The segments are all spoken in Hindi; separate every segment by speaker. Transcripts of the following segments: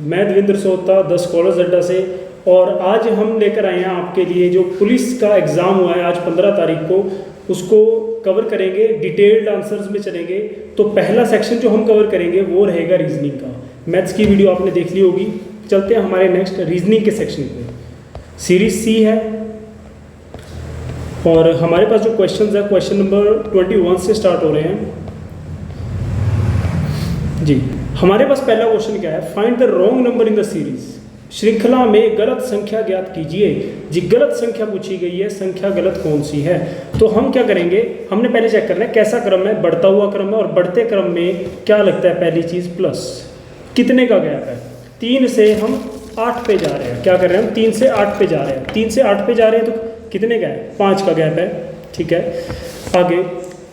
Speaker 1: मैं देवेंद्र सोहता 10 स्कॉलर्स अड्डा से। और आज हम लेकर आए हैं आपके लिए जो पुलिस का एग्ज़ाम हुआ है आज 15 तारीख को, उसको कवर करेंगे, डिटेल्ड आंसर्स में चलेंगे। तो पहला सेक्शन जो हम कवर करेंगे वो रहेगा रीजनिंग का। मैथ्स की वीडियो आपने देख ली होगी। चलते हैं हमारे नेक्स्ट रीजनिंग के सेक्शन पे। सीरीज सी है और हमारे पास जो क्वेश्चंस है क्वेश्चन नंबर 21 से स्टार्ट हो रहे हैं जी। हमारे पास पहला क्वेश्चन क्या है, find the wrong number in the series. श्रृंखला में गलत संख्या ज्ञात कीजिए जी। गलत संख्या पूछी गई है, संख्या गलत कौन सी है। तो हम क्या करेंगे, हमने पहले चेक करना है कैसा क्रम है, बढ़ता हुआ क्रम है। और बढ़ते क्रम में क्या लगता है, पहली चीज़ प्लस, कितने का गैप है। 3 से हम 8 पे जा रहे हैं, क्या कर रहे हैं हम 3 से 8 पे जा रहे हैं। 3 से 8 पे जा रहे हैं तो कितने का है, 5 का गैप है, ठीक है। आगे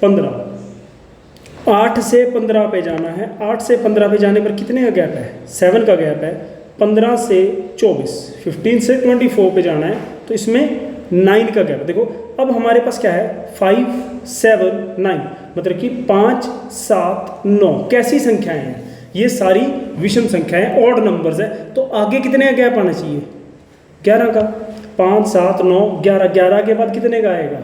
Speaker 1: 15, 8 से 15 पे जाना है। 8 से 15 पे जाने पर कितने का गैप है, 7 का गैप है। 15 से 24, 15 से 24 पे जाना है तो इसमें 9 का गैप है। देखो अब हमारे पास क्या है, 5 7 9, मतलब कि 5 7 9 कैसी संख्याएं हैं, ये सारी विषम संख्याएं, ऑड नंबर्स है। तो आगे कितने का गैप आना चाहिए, 11 का। 5 7 9 11, 11 के बाद कितने का आएगा,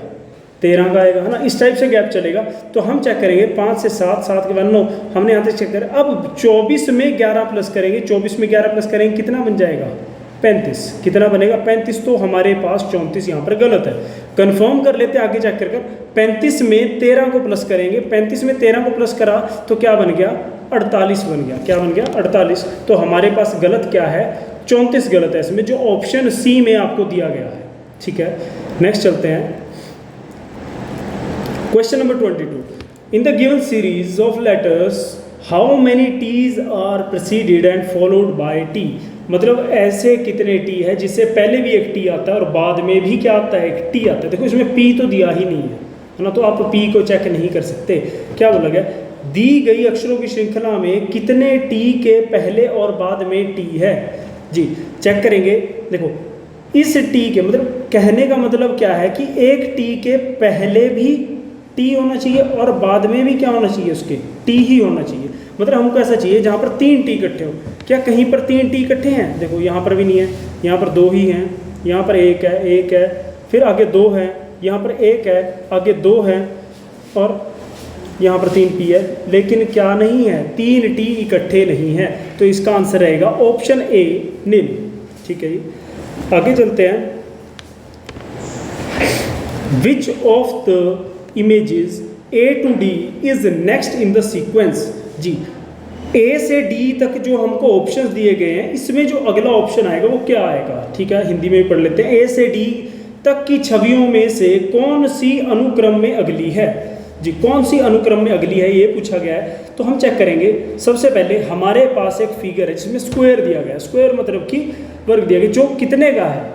Speaker 1: 13 का आएगा, है ना। इस टाइप से गैप चलेगा। तो हम चेक करेंगे 5 से 7, 7 के बाद 9, हमने यहाँ तक चेक करें। अब 24 में 11 प्लस करेंगे, 24 में 11 प्लस करेंगे, कितना बन जाएगा, 35। कितना बनेगा, 35। तो हमारे पास 34 यहाँ पर गलत है। कंफर्म कर लेते हैं, आगे चेक कर 35 में 13 को प्लस करेंगे। 35 में 13 को प्लस करा तो क्या बन गया, 48 बन गया। क्या बन गया, 48। तो हमारे पास गलत क्या है, 34 गलत है इसमें, जो ऑप्शन सी में आपको दिया गया है, ठीक है। नेक्स्ट चलते हैं, question number 22। In the given series of letters how many Ts are preceded and followed by T. मतलब ऐसे कितने टी है जिससे पहले भी एक टी आता है और बाद में भी क्या आता है, एक टी आता है। देखो इसमें पी तो दिया ही नहीं है ना, तो आप पी को चेक नहीं कर सकते। क्या बोला गया, दी गई अक्षरों की श्रृंखला में कितने टी के पहले और बाद में टी है जी। चेक करेंगे, देखो इस टी के, मतलब कहने का मतलब क्या है कि एक टी के पहले भी टी होना चाहिए और बाद में भी क्या होना चाहिए, उसके टी ही होना चाहिए। मतलब हमको ऐसा चाहिए जहाँ पर 3 टी इकट्ठे हो। क्या कहीं पर 3 टी इकट्ठे हैं, देखो यहाँ पर भी नहीं है, यहाँ पर 2 ही हैं, यहाँ पर 1 है, 1 है, फिर आगे 2 है, यहाँ पर 1 है, आगे 2 है और यहाँ पर 3 टी है। लेकिन क्या नहीं है, 3 टी इकट्ठे नहीं है। तो इसका आंसर रहेगा ऑप्शन ए, नील, ठीक है जी। आगे चलते हैं, which of the images A to D is next in the sequence जी। A से D तक जो हमको ऑप्शंस दिए गए हैं, इसमें जो अगला ऑप्शन आएगा वो क्या आएगा, ठीक है। हिंदी में भी पढ़ लेते हैं। A से D तक की छवियों में से कौन सी अनुक्रम में अगली है जी। कौन सी अनुक्रम में अगली है ये पूछा गया है। तो हम चेक करेंगे, सबसे पहले हमारे पास एक फिगर है जिसमें स्क्वायर दिया गया है। स्क्वायर मतलब कि वर्ग दिया गया, जो कितने का है,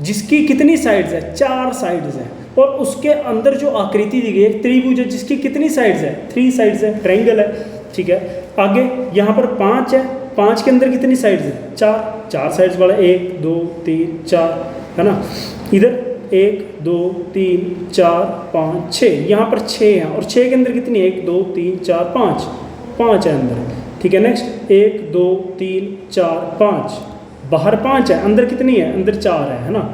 Speaker 1: जिसकी कितनी साइड्स है, 4 साइड्स है। और उसके अंदर जो आकृति दी गई है, त्रिभुज है जिसकी कितनी साइड्स है, 3 साइड्स है, ट्रायंगल है, ठीक है। आगे यहाँ पर 5 है, 5 के अंदर कितनी साइड्स है, 4 साइड्स वाला, 1 2 3 4, है ना। इधर 1 2 3 4 5 6, यहाँ पर 6 है और 6 के अंदर कितनी, 1 2 3 4 5 है अंदर, ठीक है। नेक्स्ट 1 2 3 4 5, बाहर 5 है, अंदर कितनी है, अंदर 4 है ना।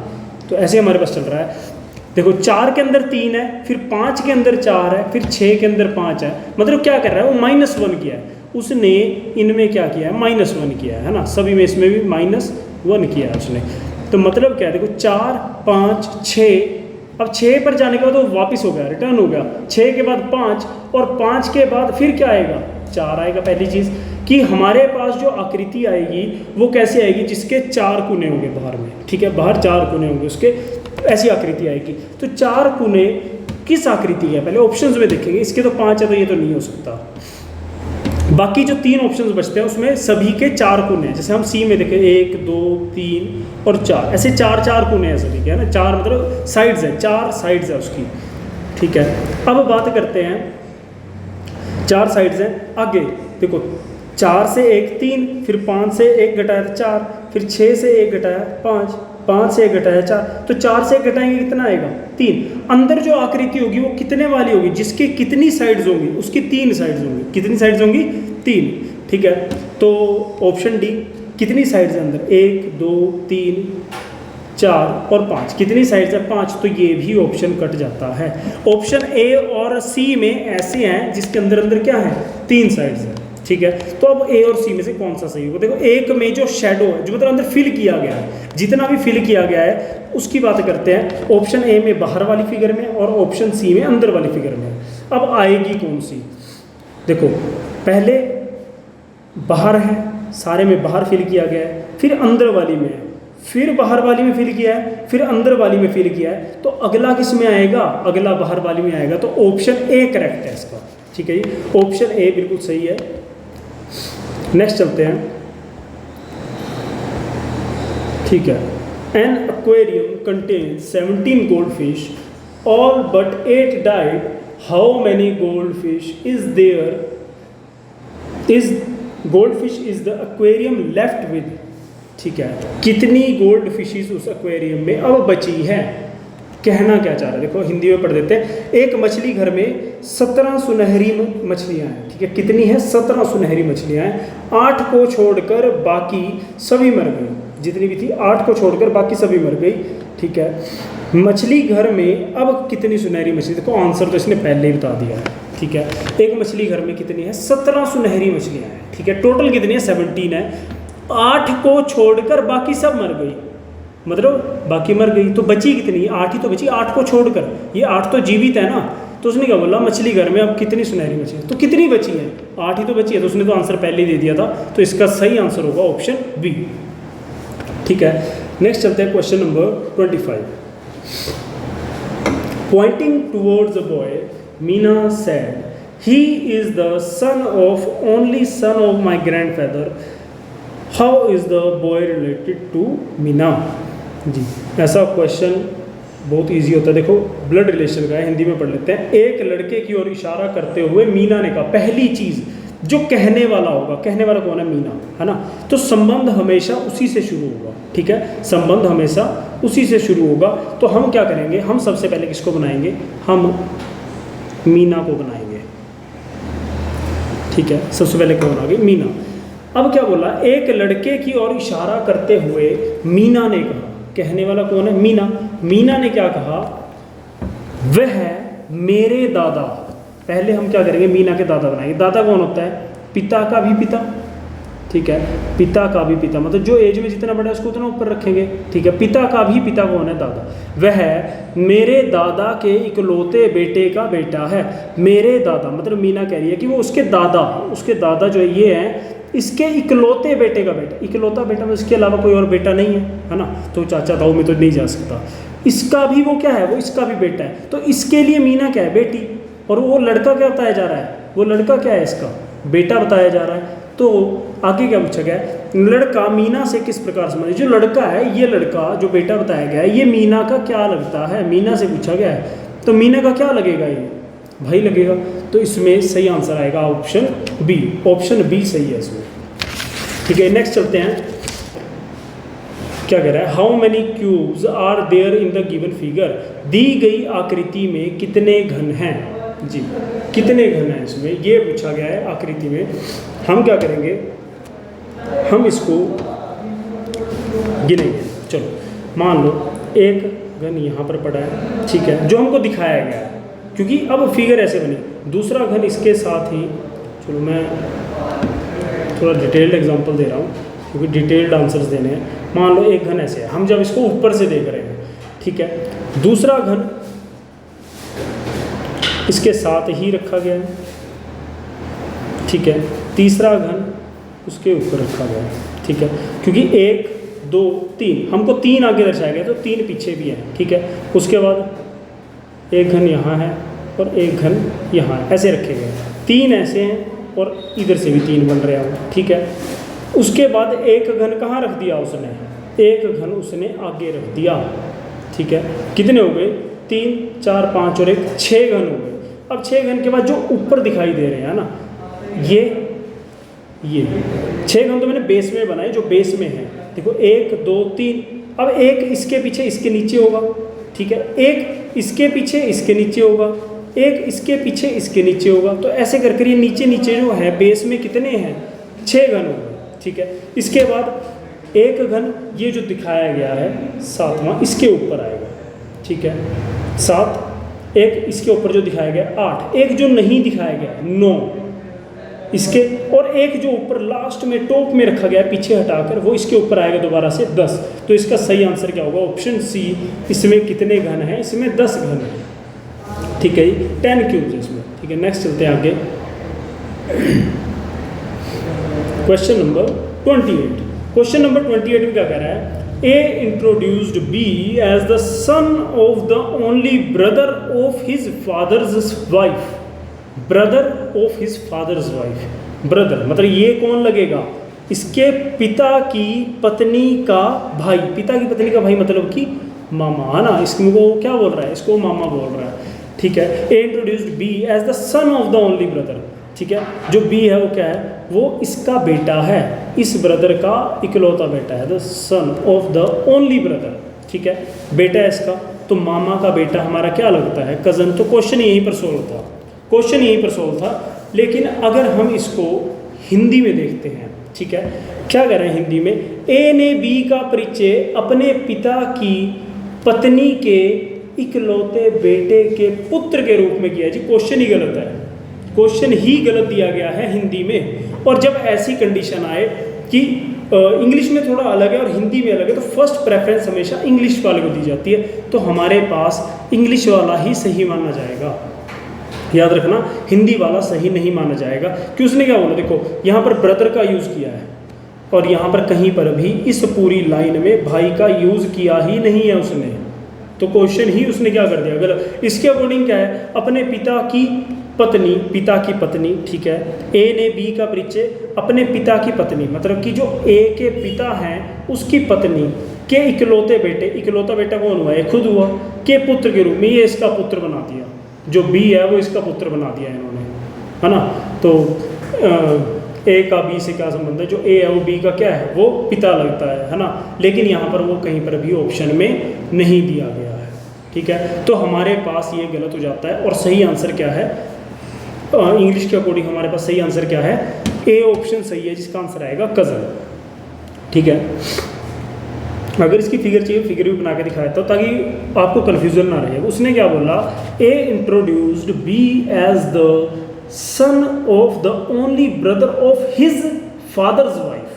Speaker 1: तो ऐसे हमारे पास चल रहा है। देखो 4 के अंदर 3 है, फिर 5 के अंदर 4 है, फिर 6 के अंदर 5 है। मतलब क्या कर रहा है वो, -1 किया है उसने, इनमें क्या किया है, -1 किया है ना। सभी में, इसमें भी -1 किया है उसने। तो मतलब क्या है, देखो 4 5 6, अब 6 पर जाने के बाद वो वापस हो गया, रिटर्न हो गया। 6 के बाद 5 और 5 के बाद फिर क्या आएगा, 4 आएगा। पहली चीज़ कि हमारे पास जो आकृति आएगी वो कैसे आएगी, जिसके 4 कोने होंगे बाहर में, ठीक है। बाहर 4 कोने होंगे उसके, ऐसी आकृति आएगी। तो 4 कोने किस आकृति है, पहले ऑप्शंस में देखेंगे। इसके तो 5 है तो ये तो नहीं हो सकता। बाकी जो 3 ऑप्शंस बचते हैं उसमें सभी के 4 कोने हैं। जैसे हम सी में देखें 1 2 3 और 4, ऐसे 4 कोने हैं सभी के, है ना। 4 मतलब साइड्स है, 4 साइड्स है उसकी, ठीक है। अब बात करते हैं, 4 साइड्स हैं। आगे देखो 4 से 1 3, फिर 5 से 1 घटाया 4, फिर 6 से 1 घटाया 5, 5 से 1 घटाया 4, तो 4 से 1 घटाएंगे कितना आएगा, 3। अंदर जो आकृति होगी वो कितने वाली होगी, जिसकी कितनी साइड्स होंगी, उसकी 3 साइड्स होंगी। कितनी साइड्स होंगी, 3, ठीक है। तो ऑप्शन डी कितनी साइड्स है अंदर, 1 2 3 4 और 5, कितनी साइड्स है 5, तो ये भी ऑप्शन कट जाता है। ऑप्शन ए और सी में ऐसे हैं जिसके अंदर अंदर क्या है 3 साइड्स है, ठीक है। तो अब ए और सी में से कौन सा सही होगा, देखो एक में जो शेडो है, जो मतलब अंदर फिल किया गया है, जितना भी फिल किया गया है उसकी बात करते हैं। ऑप्शन ए में बाहर वाली फिगर में और ऑप्शन सी में अंदर वाली फिगर में। अब आएगी कौन सी, देखो पहले बाहर है, सारे में बाहर फिल किया गया है, फिर अंदर वाली में है, फिर बाहर वाली में फिल किया है, फिर अंदर वाली में फिल किया है, तो अगला किस में आएगा, अगला बाहर वाली में आएगा। तो ऑप्शन ए करेक्ट है इसका, ठीक है जी, ऑप्शन ए बिल्कुल सही है। नेक्स्ट चलते हैं, ठीक है। An aquarium contains 17 gold fish, all but 8 died, how many gold fish is there, is gold fish is the aquarium left with, ठीक है, कितनी गोल्ड फिशेस उस एक्वेरियम में अब बची है। कहना क्या चाह रहा है, देखो हिंदी में पढ़ देते हैं। एक मछली घर में 17 सुनहरी मछलियां हैं, ठीक है, कितनी है 17 सुनहरी मछलियां हैं, 8 को छोड़कर बाकी सभी मर गई, जितनी भी थी 8 को छोड़कर बाकी सभी मर गई, ठीक है। मछली घर में अब कितनी सुनहरी मछली, देखो आंसर तो इसने पहले ही बता दिया है, ठीक है। एक मछली घर में कितनी है 17 सुनहरी मछलियां हैं, ठीक है, टोटल कितनी है 17 है, 8 को छोड़कर बाकी सब मर गई, मतलब बाकी मर गई, तो बची कितनी, 8 ही तो बची, 8 को छोड़कर, ये 8 तो जीवित है ना, तो उसने क्या बोला मछली घर में अब कितनी सुनहरी मछली, तो कितनी बची है 8 ही तो बची है, तो उसने तो आंसर पहले ही दे दिया था, तो इसका सही आंसर होगा ऑप्शन बी, ठीक है। नेक्स्ट चलते हैं question number 25। Pointing towards a boy, Meena said, he is the son of only son of my grandfather, how is the boy related to Meena. जी, ऐसा क्वेश्चन बहुत इजी होता है, देखो ब्लड रिलेशन का है, हिंदी में पढ़ लेते हैं। एक लड़के की ओर इशारा करते हुए मीना ने कहा, पहली चीज़ जो कहने वाला होगा, कहने वाला कौन है मीना, है ना, तो संबंध हमेशा उसी से शुरू होगा, ठीक है, संबंध हमेशा उसी से शुरू होगा। तो हम क्या करेंगे, हम सबसे पहले किसको बनाएंगे, हम मीना को बनाएंगे, ठीक है, सबसे पहले कौन आ गई, मीना। अब क्या बोला, एक लड़के की ओर इशारा करते हुए मीना ने कहा, कहने वाला कौन है, मीना। मीना ने क्या कहा, वह मेरे दादा, पहले हम क्या करेंगे, मीना के दादा बनाएंगे। दादा कौन होता है, पिता का भी पिता, ठीक है, पिता का भी पिता, मतलब जो एज में जितना बड़ा है उसको उतना ऊपर रखेंगे, ठीक है। पिता का भी पिता कौन है, दादा। वह मेरे दादा के इकलौते बेटे का बेटा है। मेरे दादा मतलब मीना कह रही है कि वो उसके दादा जो है ये है इसके इकलौते बेटे का बेटा। इकलौता बेटा में इसके अलावा कोई और बेटा नहीं है ना, तो चाचा ताऊ में तो नहीं जा सकता। इसका भी वो क्या है, वो इसका भी बेटा है, तो इसके लिए मीना क्या है, बेटी, और वो लड़का क्या बताया जा रहा है, वो लड़का क्या है, इसका बेटा बताया जा रहा है। तो आगे क्या पूछा गया, लड़का मीना से किस प्रकार संबंधित, जो लड़का है, ये लड़का जो बेटा बताया गया है ये मीना का क्या लगता है, मीना से पूछा गया है, तो मीना का क्या लगेगा, ये भाई लगेगा। तो इसमें सही आंसर आएगा ऑप्शन बी, ऑप्शन बी सही है इसमें, ठीक है। नेक्स्ट चलते हैं, क्या कह रहा है, how many cubes are there in the given figure, दी गई आकृति में कितने घन हैं। जी, कितने घन हैं इसमें, ये पूछा गया है आकृति में। हम क्या करेंगे, हम इसको गिनेंगे। चलो मान लो एक घन यहाँ पर पड़ा है, ठीक है, जो हमको दिखाया गया है, क्योंकि अब फिगर ऐसे बनी, दूसरा घन इसके साथ ही, चलो मैं थोड़ा डिटेल्ड एग्जांपल दे रहा हूँ क्योंकि डिटेल्ड आंसर्स देने हैं। मान लो एक घन ऐसे है, हम जब इसको ऊपर से देख रहे हैं, ठीक है, दूसरा घन इसके साथ ही रखा गया है, ठीक है, तीसरा घन उसके ऊपर रखा गया है, ठीक है, क्योंकि 1 2 3 हमको 3 आगे दर्शाया गया तो 3 पीछे भी है, ठीक है। उसके बाद एक घन यहाँ है और एक घन यहाँ है, ऐसे रखे गए, 3 ऐसे हैं और इधर से भी 3 बन रहे हैं, ठीक है। उसके बाद एक घन कहाँ रख दिया उसने, एक घन उसने आगे रख दिया, ठीक है। कितने हो गए, 3 4 5 और 1 6 घन हो गए। अब 6 घन के बाद जो ऊपर दिखाई दे रहे हैं ना, ये 6 घन तो मैंने बेस में बनाए, जो बेस में है, देखो 1 2 3, अब एक इसके पीछे इसके नीचे होगा, ठीक है, एक इसके पीछे इसके नीचे होगा, एक इसके पीछे इसके नीचे होगा, तो ऐसे करके ये नीचे नीचे जो है बेस में कितने हैं, 6 घन हो गए, ठीक है। इसके बाद एक घन ये जो दिखाया गया है 7वां इसके ऊपर आएगा, ठीक है। 7 एक इसके ऊपर जो दिखाया गया 8, एक जो नहीं दिखाया गया 9 इसके, और एक जो ऊपर लास्ट में टॉप में रखा गया है पीछे हटाकर वो इसके ऊपर आएगा दोबारा से 10। तो इसका सही आंसर क्या होगा? Option C. इसमें कितने घन हैं? इसमें 10 घन है, ठीक है। 10 क्यूब्स है इसमें, ठीक है। नेक्स्ट चलते हैं आगे। Question number 28। क्वेश्चन नंबर 28 में क्या कह रहा है? A introduced B as the son of the only brother of his father's wife. Brother of his father's wife. Brother मतलब ये कौन लगेगा? इसके पिता की पत्नी का भाई। पिता की पत्नी का भाई मतलब कि मामा, है ना। इसको क्या बोल रहा है? इसको मामा बोल रहा है, ठीक है। A introduced B as the son of the only brother, ठीक है। जो बी है वो क्या है? वो इसका बेटा है, इस ब्रदर का इकलौता बेटा है, the son of the only brother, ठीक है। बेटा है इसका, तो मामा का बेटा हमारा क्या लगता है? कज़न। तो क्वेश्चन यहीं पर सोल्व था, क्वेश्चन यहीं पर सोल्व था। लेकिन अगर हम इसको हिंदी में देखते हैं, ठीक है, क्या कह रहे हैं हिंदी में? ए ने बी का परिचय अपने पिता की पत्नी के इकलौते बेटे के पुत्र के रूप में किया। जी क्वेश्चन ही गलत है, क्वेश्चन ही गलत दिया गया है हिंदी में। और जब ऐसी कंडीशन आए कि इंग्लिश में थोड़ा अलग है और हिंदी में अलग है, तो फर्स्ट प्रेफरेंस हमेशा इंग्लिश वाले को दी जाती है। तो हमारे पास इंग्लिश वाला ही सही माना जाएगा, याद रखना। हिंदी वाला सही नहीं माना जाएगा कि उसने क्या बोला? देखो यहाँ पर ब्रदर का यूज़ किया है और यहाँ पर कहीं पर भी इस पूरी लाइन में भाई का यूज़ किया ही नहीं है उसने। तो क्वेश्चन ही उसने क्या कर दिया? गलत। इसके अकॉर्डिंग क्या है? अपने पिता की पत्नी, पिता की पत्नी, ठीक है। ए ने बी का परिचय अपने पिता की पत्नी, मतलब कि जो ए के पिता हैं उसकी पत्नी के इकलौते बेटे, इकलौता बेटा कौन हुआ? ये खुद हुआ, के पुत्र के रूप में ये इसका पुत्र बना दिया। जो बी है वो इसका पुत्र बना दिया इन्होंने, है ना। तो ए का बी से क्या संबंध है? जो ए है वो बी का क्या है? वो पिता लगता है ना। लेकिन यहाँ पर वो कहीं पर भी ऑप्शन में नहीं दिया गया है, ठीक है। तो हमारे पास ये गलत हो जाता है। और सही आंसर क्या है? इंग्लिश के अकॉर्डिंग हमारे पास सही आंसर क्या है? ए ऑप्शन सही है, जिसका आंसर आएगा कज़न, ठीक है। अगर इसकी फिगर चाहिए फिगर भी बना के दिखाया था ताकि आपको कन्फ्यूजन ना रहे। उसने क्या बोला? A introduced B as the son of the only brother of his father's wife,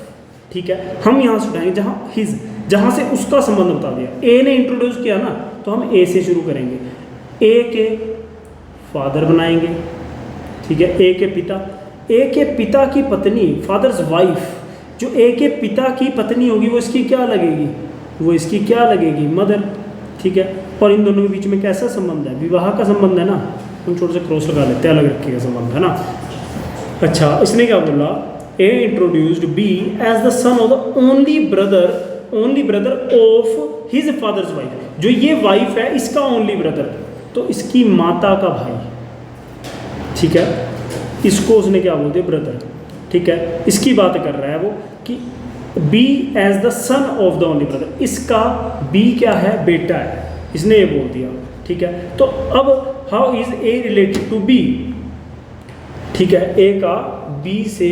Speaker 1: ठीक है। हम यहाँ से उठाएंगे जहाँ हिज, जहाँ से उसका संबंध बता दिया। ए ने इंट्रोड्यूस किया ना, तो हम ए से शुरू करेंगे। ए के फादर बनाएंगे, ठीक है। ए के पिता, ए के पिता की पत्नी, फादर्स वाइफ। जो ए के पिता की पत्नी होगी वो इसकी क्या लगेगी? वो इसकी क्या लगेगी? मदर, ठीक है। और इन दोनों के बीच में कैसा संबंध है? विवाह का संबंध है ना। हम छोटे से क्रॉस लगा लेते हैं, अलग रखिएगा संबंध, है ना। अच्छा, इसने क्या बोला? A introduced B as the son of the only brother of his father's wife. जो ये वाइफ है इसका ओनली ब्रदर, तो इसकी माता का भाई, ठीक है। इसको उसने क्या बोल दिया? ब्रदर, ठीक है। इसकी बात कर रहा है वो कि B as the son of the only brother. इसका बी क्या है? बेटा है, इसने ये बोल दिया, ठीक है। तो अब how is A related to B, ठीक है। ए का बी से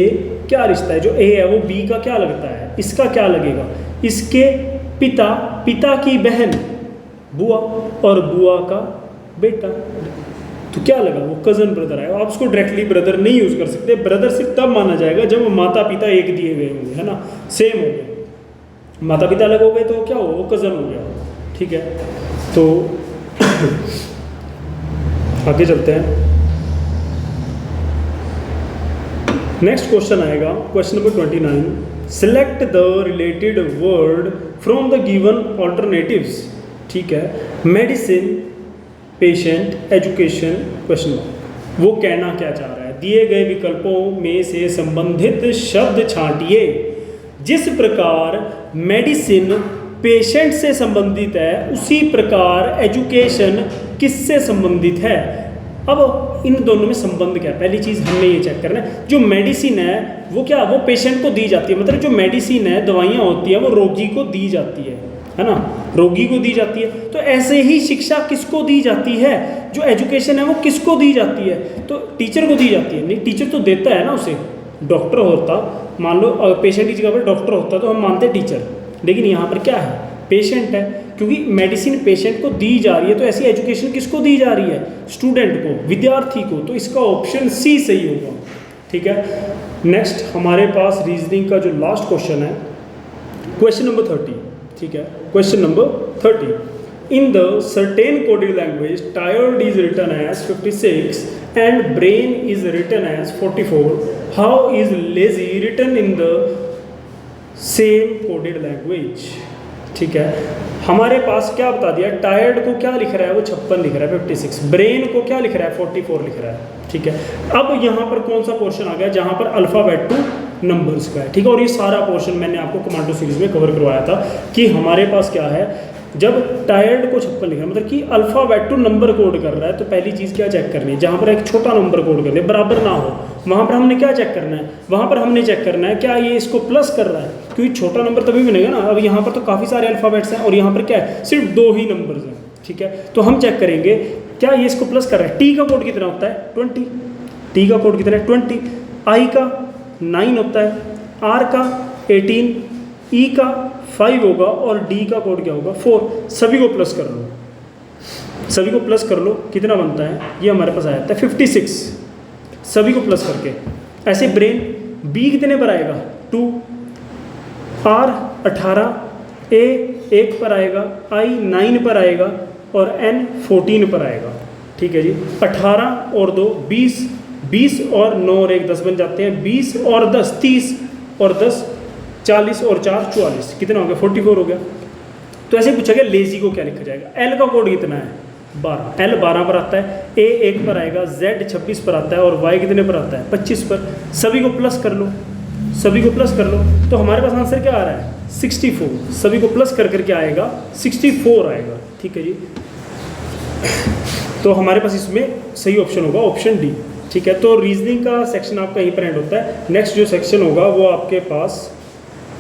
Speaker 1: क्या रिश्ता है? जो ए है वो बी का क्या लगता है? इसका क्या लगेगा? इसके पिता, पिता की बहन बुआ, और बुआ का बेटा, तो क्या लगा? वो कज़न ब्रदर है। आप उसको डायरेक्टली ब्रदर नहीं यूज़ कर सकते। ब्रदर सिर्फ तब माना जाएगा जब माता पिता एक दिए गए होंगे, है ना, सेम हो गए। माता पिता अलग हो गए तो क्या हो? वो कज़न हो गया, ठीक है। तो आगे चलते हैं। नेक्स्ट क्वेश्चन आएगा, question number 29। Select the related word from the given alternatives, ठीक है। Medicine, patient, education, question mark. वो कहना क्या चाह रहा है? दिए गए विकल्पों में से संबंधित शब्द छांटिए। जिस प्रकार मेडिसिन पेशेंट से संबंधित है उसी प्रकार एजुकेशन किससे संबंधित है? अब इन दोनों में संबंध क्या है? पहली चीज़ हमने ये चेक करना है। जो मेडिसिन है वो क्या? वो पेशेंट को दी जाती है, मतलब जो मेडिसिन है, दवाइयाँ होती है, वो रोगी को दी जाती है ना, रोगी को दी जाती है। तो ऐसे ही शिक्षा किसको दी जाती है? जो एजुकेशन है वो किसको दी जाती है? तो टीचर को दी जाती है। नहीं, टीचर तो देता है ना उसे, डॉक्टर होता, मान लो पेशेंट की जगह पर डॉक्टर होता तो हम मानते टीचर, लेकिन यहाँ पर क्या है, पेशेंट है। क्योंकि मेडिसिन पेशेंट को दी जा रही है, तो ऐसी एजुकेशन किसको दी जा रही है, स्टूडेंट को, विद्यार्थी को। तो इसका ऑप्शन सी सही होगा। ठीक है, नेक्स्ट हमारे पास रीजनिंग का जो लास्ट क्वेश्चन है, क्वेश्चन नंबर 30। ठीक है, question number 30, in the certain coded language tired is written as 56 and brain is written as 44, how is lazy written in the same coded language. ठीक है, हमारे पास क्या बता दिया, टायर्ड को क्या लिख रहा है, वो 56 लिख रहा है, 56, ब्रेन को क्या लिख रहा है, 44 लिख रहा है। ठीक है, अब यहाँ पर कौन सा पोर्शन आ गया, जहाँ पर अल्फ़ाबेट टू नंबर्स का है। ठीक है, और ये सारा पोर्शन मैंने आपको कमांडो सीरीज में कवर करवाया था कि हमारे पास क्या है, जब टायर्ड को 56 लिखा है, मतलब कि अल्फ़ाबेट टू नंबर कोड कर रहा है, तो पहली चीज़ क्या चेक करनी है, जहाँ पर एक छोटा नंबर कोड करना है, बराबर ना हो, वहाँ पर हमने क्या चेक करना है, वहाँ पर हमने चेक करना है क्या ये इसको प्लस कर रहा है, क्योंकि छोटा नंबर तभी बनेगा ना। अब यहाँ पर तो काफ़ी सारे अल्फ़ाबेट्स हैं और यहाँ पर क्या है, सिर्फ 2 ही नंबर्स हैं। ठीक है, तो हम चेक करेंगे क्या ये इसको प्लस कर रहा है। टी का कोड कितना होता है, 20, टी का कोड कितना है, 20, आई का 9 होता है, आर का 18, ई का 5 होगा और डी का कोड क्या होगा, 4। सभी को प्लस कर लो, सभी को प्लस कर लो, कितना बनता है, ये हमारे पास आया था 56, सभी को प्लस करके। ऐसे ब्रेन, बी कितने पर आएगा, 2, आर 18, ए 1 पर आएगा, आई 9 पर आएगा और एन 14 पर आएगा। ठीक है जी, 18 और 2 20, 20 और 9 और 1 10 बन जाते हैं, 20 और 10 30 और 10 40 और 4 44, कितना हो गया, 44 हो गया। तो ऐसे पूछा गया लेजी को क्या लिखा जाएगा, एल का कोड कितना है, 12, एल 12 पर आता है, ए 1 पर आएगा, जेड 26 पर आता है और वाई कितने पर आता है, 25 पर। सभी को प्लस कर लो, सभी को प्लस कर लो, तो हमारे पास आंसर क्या आ रहा है, 64। सभी को प्लस कर करके आएगा 64 आएगा। ठीक है जी, तो हमारे पास इसमें सही ऑप्शन होगा ऑप्शन डी। ठीक है, तो रीजनिंग का सेक्शन आपका यहीं पर एंड होता है। नेक्स्ट जो सेक्शन होगा वो आपके पास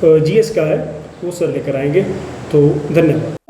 Speaker 1: जीएस का है, वो सर लेकर आएंगे। तो धन्यवाद।